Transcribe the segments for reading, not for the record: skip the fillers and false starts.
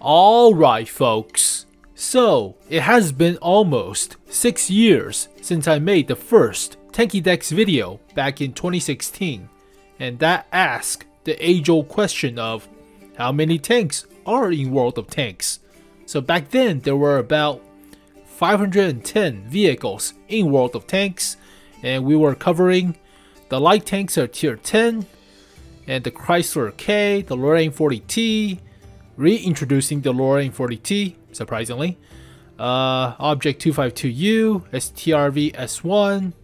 Alright folks, so it has been almost 6 years since I made the first Tank-é-dex video back in 2016, and that asked the age-old question of how many tanks are in World of Tanks. So back then there were about 510 vehicles in World of Tanks, and we were covering the light tanks are tier 10, and the Chrysler K, the Lorraine 40T, reintroducing the Lorraine 40T, surprisingly, Object 252U, STRV S1.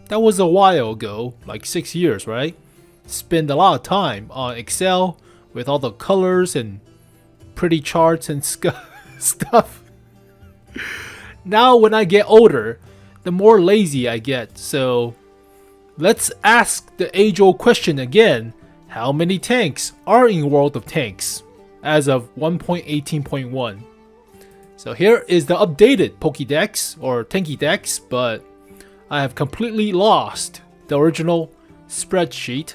That was a while ago, like 6 years, right? Spent a lot of time on Excel with all the colors and pretty charts and stuff. Now when I get older, the more lazy I get, so let's ask the age-old question again. How many tanks are in World of Tanks as of 1.18.1? So here is the updated Pokédex or Tank-é-dex, but I have completely lost the original spreadsheet.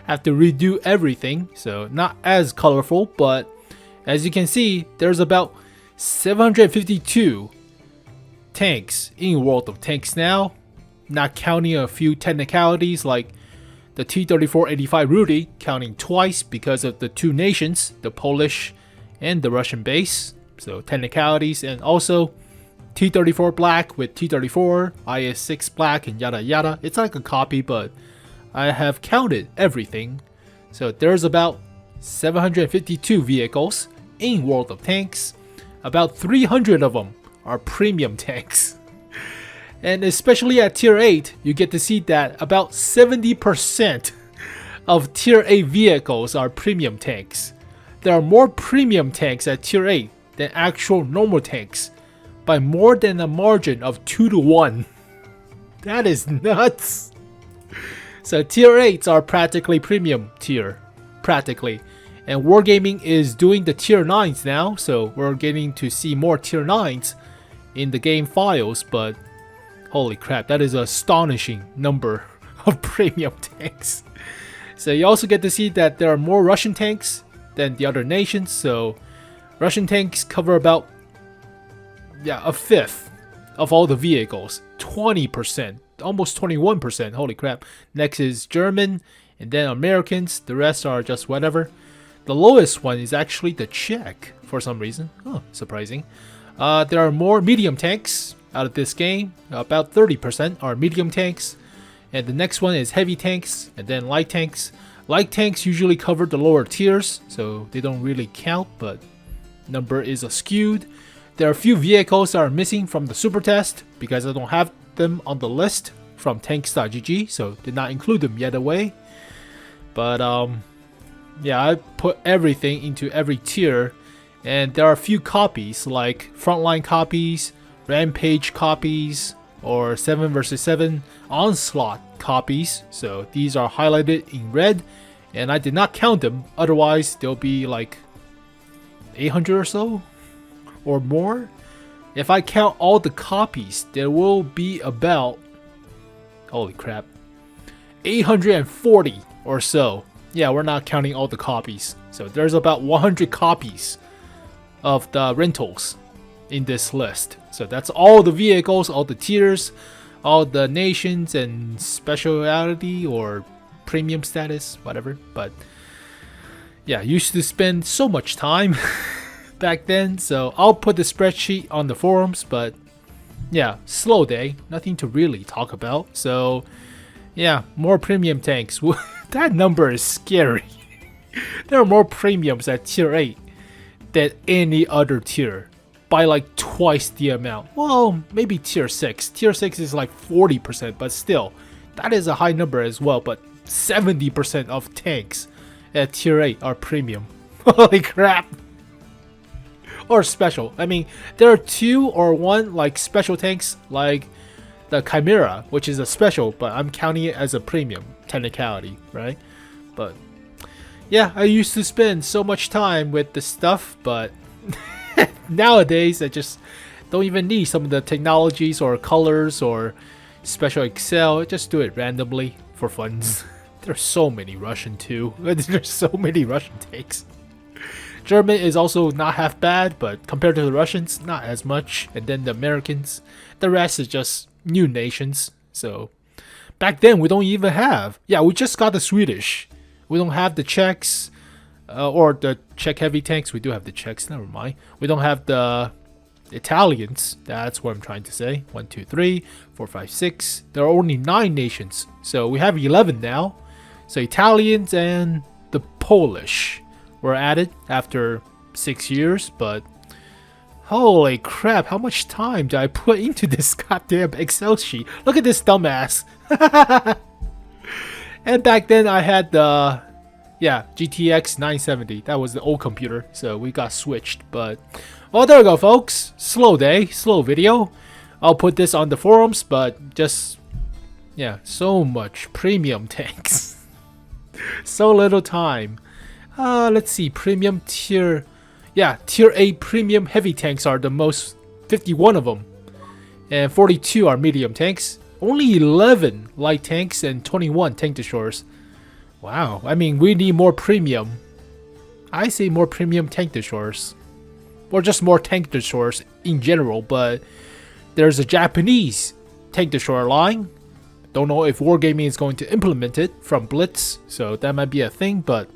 Have to redo everything, so not as colorful, but as you can see, there's about 752 tanks in World of Tanks now, not counting a few technicalities like the T-34-85 Rudy counting twice because of the two nations, the Polish and the Russian base, so technicalities, and also T-34 Black with T-34, IS-6 Black, and yada yada. It's like a copy, but I have counted everything. So there's about 752 vehicles in World of Tanks. About 300 of them are premium tanks. And especially at tier 8, you get to see that about 70% of tier 8 vehicles are premium tanks. There are more premium tanks at tier 8 than actual normal tanks, by more than a margin of 2 to 1. That is nuts. So tier 8s are practically premium tier, practically. And Wargaming is doing the tier 9s now, so we're getting to see more tier 9s in the game files, but holy crap, that is an astonishing number of premium tanks. So you also get to see that there are more Russian tanks than the other nations, so Russian tanks cover about a fifth of all the vehicles, 20%, almost 21%, holy crap. Next is German, and then Americans, the rest are just whatever. The lowest one is actually the Czech, for some reason. Oh, surprising. There are more medium tanks out of this game, about 30% are medium tanks, and the next one is heavy tanks, and then light tanks. Light tanks usually cover the lower tiers, so they don't really count, but number is skewed. There are a few vehicles that are missing from the super test because I don't have them on the list from tanks.gg, so did not include them yet away. But yeah, I put everything into every tier, and there are a few copies like frontline copies, rampage copies, or 7 vs 7 onslaught copies. So these are highlighted in red, and I did not count them, otherwise there'll be like 800 or so or more. If I count all the copies, there will be about, holy crap, 840 or so. Yeah, we're not counting all the copies. So there's about 100 copies of the rentals in this list. So that's all the vehicles, all the tiers, all the nations and speciality or premium status, whatever. But yeah, I used to spend so much time back then, so I'll put the spreadsheet on the forums, but yeah, slow day, nothing to really talk about. So yeah, more premium tanks. That number is scary. There are more premiums at tier 8 than any other tier, by like twice the amount. Well, maybe tier 6. Tier 6 is like 40%, but still, that is a high number as well. But 70% of tanks at tier 8 are premium. Holy crap. Or special. I mean, there are 2 or 1 like special tanks, like the Chimera, which is a special, but I'm counting it as a premium technicality, right? But yeah, I used to spend so much time with this stuff, but nowadays I just don't even need some of the technologies or colors or special Excel. I just do it randomly for funs. There's so many Russian too. There's so many Russian tanks. German is also not half bad, but compared to the Russians, not as much. And then the Americans, the rest is just new nations. So back then we don't even have. Yeah, we just got the Swedish. We don't have the Czechs or the Czech heavy tanks. We do have the Czechs. Never mind. We don't have the Italians. That's what I'm trying to say. 1, 2, 3, 4, 5, 6. There are only 9 nations. So we have 11 now. So Italians and the Polish were added after 6 years. But holy crap, how much time did I put into this goddamn Excel sheet? Look at this dumbass. And back then I had the GTX 970. That was the old computer. So we got switched. But well, there we go, folks. Slow day, slow video. I'll put this on the forums, but just, yeah, so much premium tanks. So little time. Let's see, premium tier. Yeah, tier 8 premium heavy tanks are the most, 51 of them. And 42 are medium tanks. Only 11 light tanks and 21 tank destroyers. Wow, I mean, we need more premium. I say more premium tank destroyers. Or just more tank destroyers in general, but there's a Japanese tank destroyer line. Don't know if Wargaming is going to implement it from Blitz, so that might be a thing, but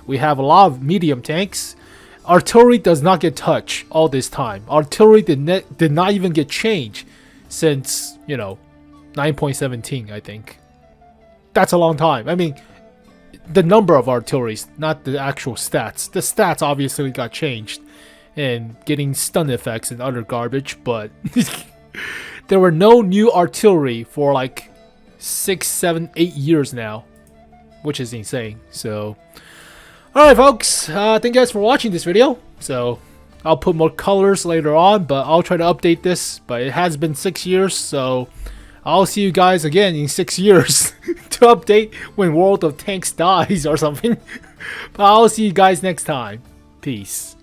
we have a lot of medium tanks. Artillery does not get touched all this time. Artillery did not even get changed since, 9.17, I think. That's a long time. I mean, the number of artilleries, not the actual stats. The stats obviously got changed and getting stun effects and other garbage, but there were no new artillery for like 6, 7, 8 years now, which is insane. So alright, folks, thank you guys for watching this video. So I'll put more colors later on, but I'll try to update this. But it has been 6 years, so I'll see you guys again in 6 years to update when World of Tanks dies or something. But I'll see you guys next time. Peace.